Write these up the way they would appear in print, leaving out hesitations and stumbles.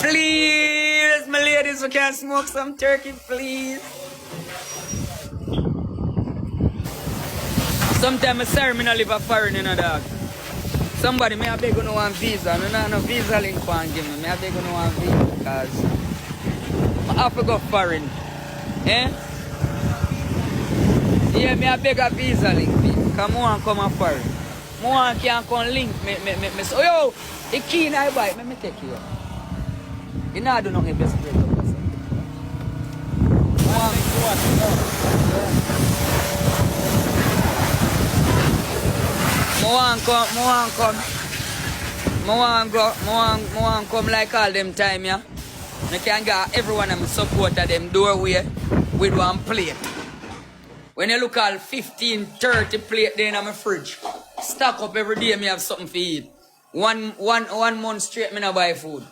Please, my ladies, we can smoke some turkey, please. Sometimes I'm sorry, I live a foreign, dog. Somebody may have beg on one visa. No visa link for give me. May have beg on one visa because I have to go foreign. Eh? Yeah, me have beg a visa link. Come on, come on foreign. More can come link me. So, yo, the key in I buy. Let me take you. You know I do nothing best play up. More come like all them time, yeah. I can get everyone and support at them doorway with one plate. When you look at 15, 30 plate there in my fridge, stock up every day, me have something to eat. One month straight, me not buy food.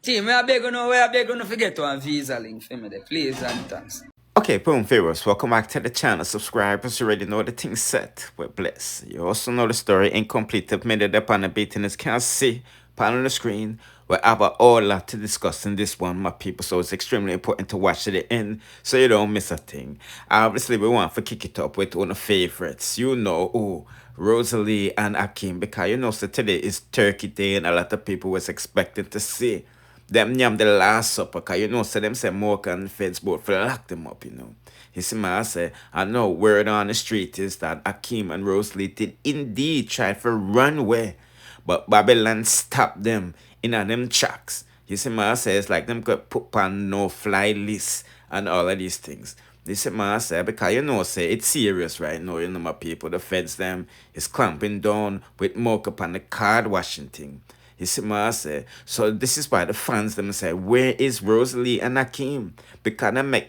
Team, I beg you no forget to have visa link for me there, please and thanks. Okay, boom, viewers, welcome back to the channel. Subscribers, you already know the thing set. We're blessed. You also know the story incomplete of Mirder upon the beating as can see on the screen. We have a whole lot to discuss in this one, my people, so it's extremely important to watch to the end so you don't miss a thing. Obviously, we want to kick it up with one of the favorites. You know, Rosalee and Ackeem, because you know, so today is Turkey Day and a lot of people was expecting to see them yam the last supper, because you know, so them say Moca and Feds both for lock them up, you know. You see, I say, I know word on the street is that Akeem and Rosalee did indeed try to run away, but Babylon stopped them in them tracks. You see, I say, it's like them could put on no-fly list and all of these things. You see, I say, because you know, say, it's serious right now, you know, my people. The Feds, them, is clamping down with Moca on the card washing thing. You see what I say? So this is why the fans them say, where is Rosalee and Ackeem? Because they make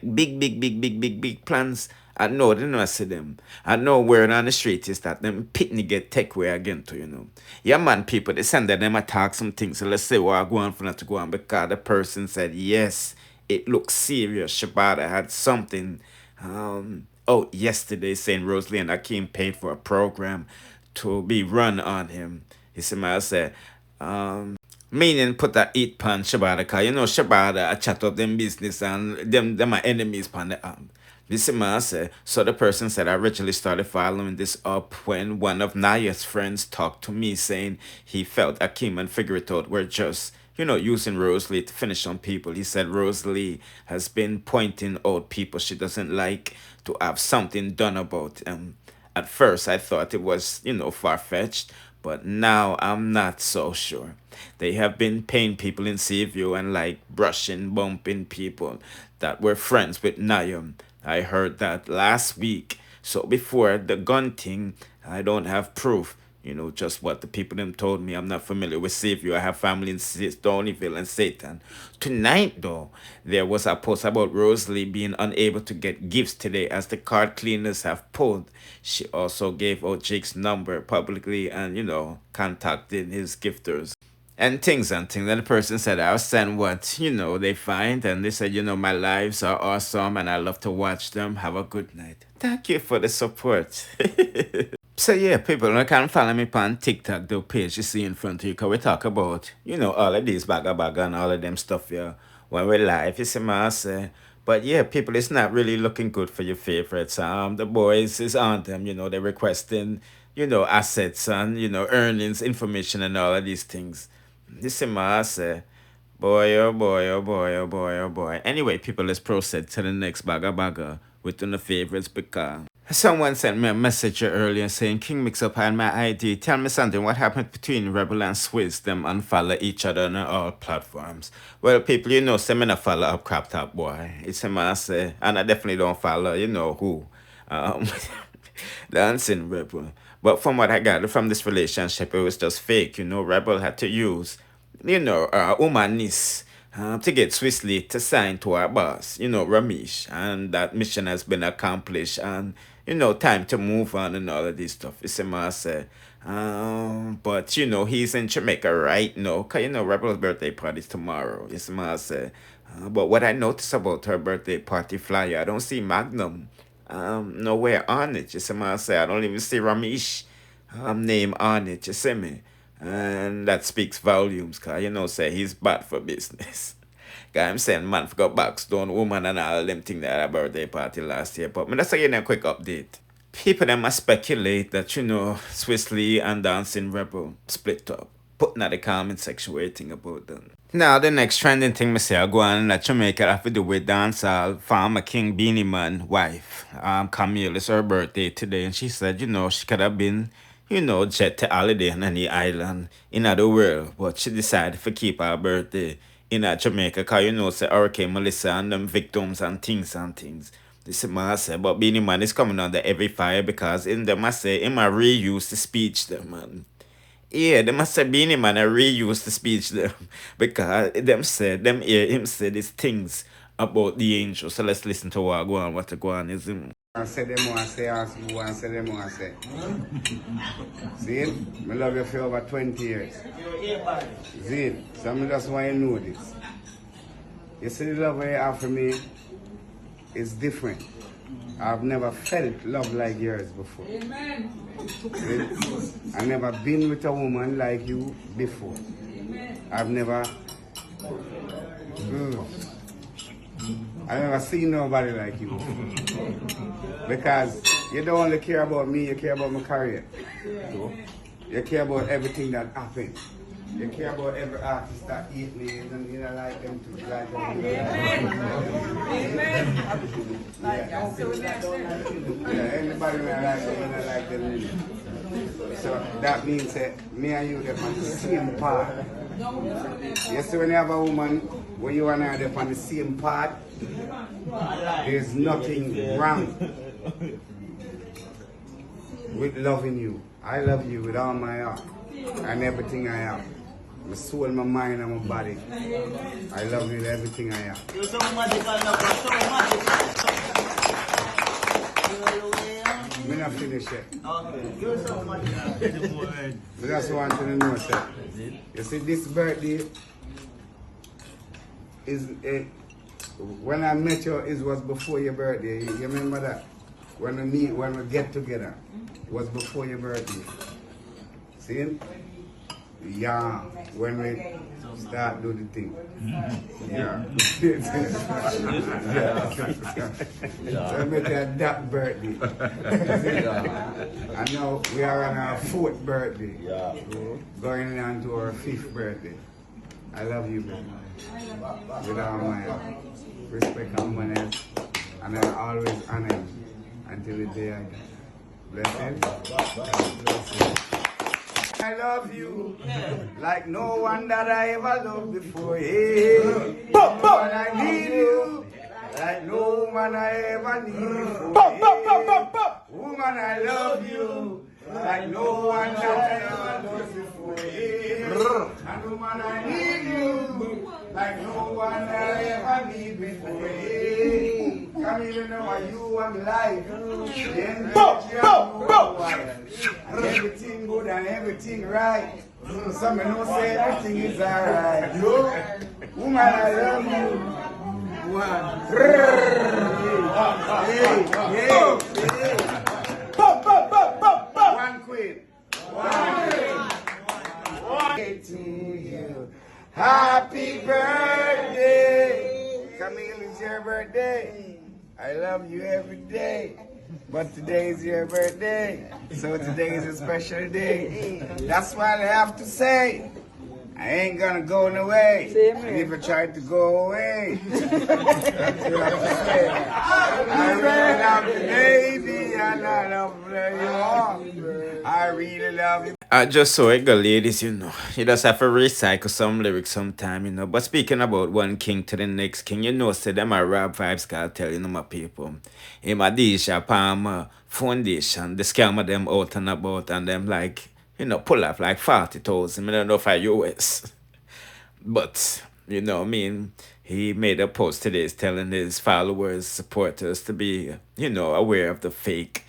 big plans. I know they don't see them. I know word on the street is that them pitney get take away again too, you know. Yeah, man, people, they send them attack some things. So let's say what I go on for not to go on, because the person said, yes, it looks serious. Shabada had something yesterday saying Rosalee and Ackeem paid for a program to be run on him. You see what I say? Meaning put that eat pan Shabada, because you know Shabada I chat up them business and them are enemies pan the arm. This is what I say. So the person said I originally started following this up when one of Naya's friends talked to me saying he felt Ackeem and Figure It Out were just, you know, using Rosalee to finish on people. He said Rosalee has been pointing out people she doesn't like to have something done about. At first I thought it was, you know, far-fetched, but now I'm not so sure. They have been paying people in Seaview and like brushing, bumping people that were friends with Nayam. I heard that last week. So before the gun thing, I don't have proof. You know, just what the people them told me. I'm not familiar with Seaview. I have family in Stonyville and Satan. Tonight, though, there was a post about Rosalee being unable to get gifts today as the card cleaners have pulled. She also gave out Jake's number publicly and, you know, contacted his gifters. And things. And the person said, I'll send what, you know, they find. And they said, you know, my lives are awesome and I love to watch them. Have a good night. Thank you for the support. So yeah, people, you can follow me on TikTok, the page you see in front of you, because we talk about, you know, all of these bagga and all of them stuff here when we're live, you see my say. But yeah, people, it's not really looking good for your favorites. The boys is on them, you know, they're requesting, you know, assets and, you know, earnings, information and all of these things. You see my say. Boy, oh boy, oh boy, oh boy, oh boy. Anyway, people, let's proceed to the next bagga with one of the favorites, because someone sent me a message earlier saying, Kingmixup had my ID. Tell me something. What happened between Rebel and Swizz? Them unfollow each other on all platforms. Well, people, you know, say me not follow up Crop Top Boy. It's him I say. And I definitely don't follow, you know who. Dancing Rebel. But from what I got from this relationship, it was just fake. You know, Rebel had to use, you know, humanis to get Swizz to sign to our boss, you know, Ramesh. And that mission has been accomplished. And you know, time to move on and all of this stuff. You see what I say? But, you know, he's in Jamaica right now. Because, you know, Rebel's birthday party's tomorrow. You see what I say? But what I noticed about her birthday party flyer, I don't see Magnum nowhere on it. You see what I say? I don't even see Ramesh name on it. You see me? And that speaks volumes, cause you know, say he's bad for business. Cause I'm saying man forgot Backstone woman and all them thing that had a birthday party last year. But that's again a quick update. People them must speculate that you know Swiss Lee and Dancing Rebel split up. Putting at the comment section what you think about them. Now the next trending thing me say I go on that Jamaica have to do with dancehall farmer King Beenie Man wife. Camille, it's her birthday today and she said, you know, she could have been, you know, jet to holiday on any island in the world, but she decided to keep her birthday in Jamaica because you know say Hurricane Melissa and them victims and things. This is what I say, but Beenie Man is coming under every fire because in them I say him a reuse the speech them man. Yeah, they must have Beenie Man I reuse the speech them because them hear him say these things about the angel. So let's listen to what the go on is him. I say them want say ask who and say them want say. See? I love you for over 20 years. See? So I just want you to know this. You see the love you have for me is different. I've never felt love like yours before. Amen. I've never been with a woman like you before. I've never seen nobody like you before. Because you don't only care about me, you care about my career. You care about everything that happened. You care about every artist that eat me and you know like them too. Like them. Amen. Yeah, anybody that like them, I like them. So that means that me and you are on the same path. You see when you have a woman where you and I are on the same path, there's nothing wrong with loving you. I love you with all my heart and everything I am. My soul, my mind, and my body. I love you with everything I am. You're so magical, so magical. I'm not finished yet. Okay. You're so magical. I just want to know, sir. You see, this birthday is when I met you, it was before your birthday. You remember that? When we meet, when we get together, it was before your birthday. See? Yeah, when we start do the thing. Yeah. So I met you at that birthday. And now we are on our 4th birthday. Going on to our 5th birthday. I love you, baby. With all my respect and money. And I always honor you until the day I die. Blessed. I love you like no one that I ever loved before. Yeah. But I need you like no one I ever needed before. Yeah. Woman, I love you like no one that I ever loved before. Yeah. And woman, I need you like no one I ever need before. Yeah. Can't even know why you want life. Then and everything good and everything right. Some know say everything is alright. Woman, I love you. One. One queen. To you. Happy birthday. Camille, it's your birthday. I love you every day. But today is your birthday. So today is a special day. That's what I have to say. I ain't gonna go away. And if I try to go away, that's what I have to say. I really love you, baby, and I love you all. I really love you. I just saw it go, ladies, you know. You just have to recycle some lyrics sometime, you know. But speaking about one king to the next king, you know, say them are rap Vybz Kartel, you know, my people. Him a Disha, Palmer, Foundation, the scammer them out and about, and them like, you know, pull off like 40,000, I don't know if I US. But, you know, I mean, he made a post today telling his followers, supporters to be, you know, aware of the fake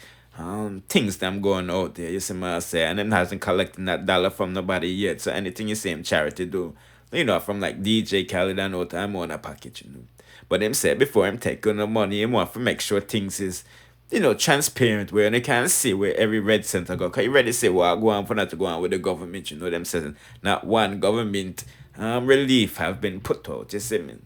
things them going out there, you see what I say, and then hasn't collecting that dollar from nobody yet. So anything you see him charity do, you know, from like DJ Khaled and all time on a package, you know. But him said before him take on the money, him want to make sure things is, transparent where they can see where every red center go. Cause you ready say what go on for not to go on with the government, them saying not one government relief have been put out, you see me?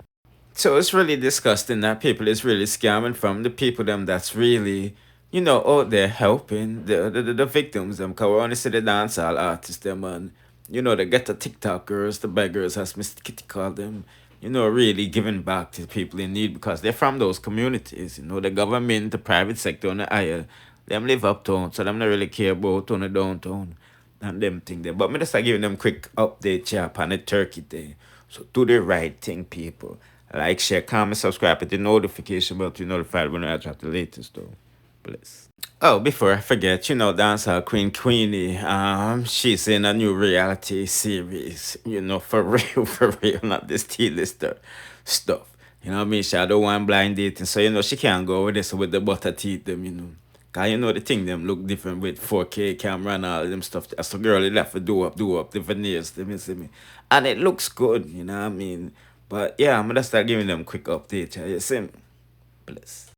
So it's really disgusting that people is really scamming from the people them that's really, out there helping the victims them. Cause we only see the dancehall artists them and they get the TikTokers, the beggars as Mr. Kitty called them, really giving back to people in need because they're from those communities. The government, the private sector on the higher, them live uptown, so them not really care about on the downtown and them thing there. But me just giving them quick update chap on the turkey day. So do the right thing, people. Like, share, comment, subscribe, hit the notification bell to be notified when I drop the latest though. Bless. Oh, before I forget, dancehall queen Queenie, she's in a new reality series, for real, for real, not this T-lister stuff. You know what I mean? She don't want blind dating, so, she can't go with this with the butter teeth them, Cause the thing them look different with 4K camera and all them stuff. As a girl, they have to do up the veneers, them, you see me? And it looks good, you know what I mean? But yeah, I'm gonna start giving them quick updates, you see me? Bless.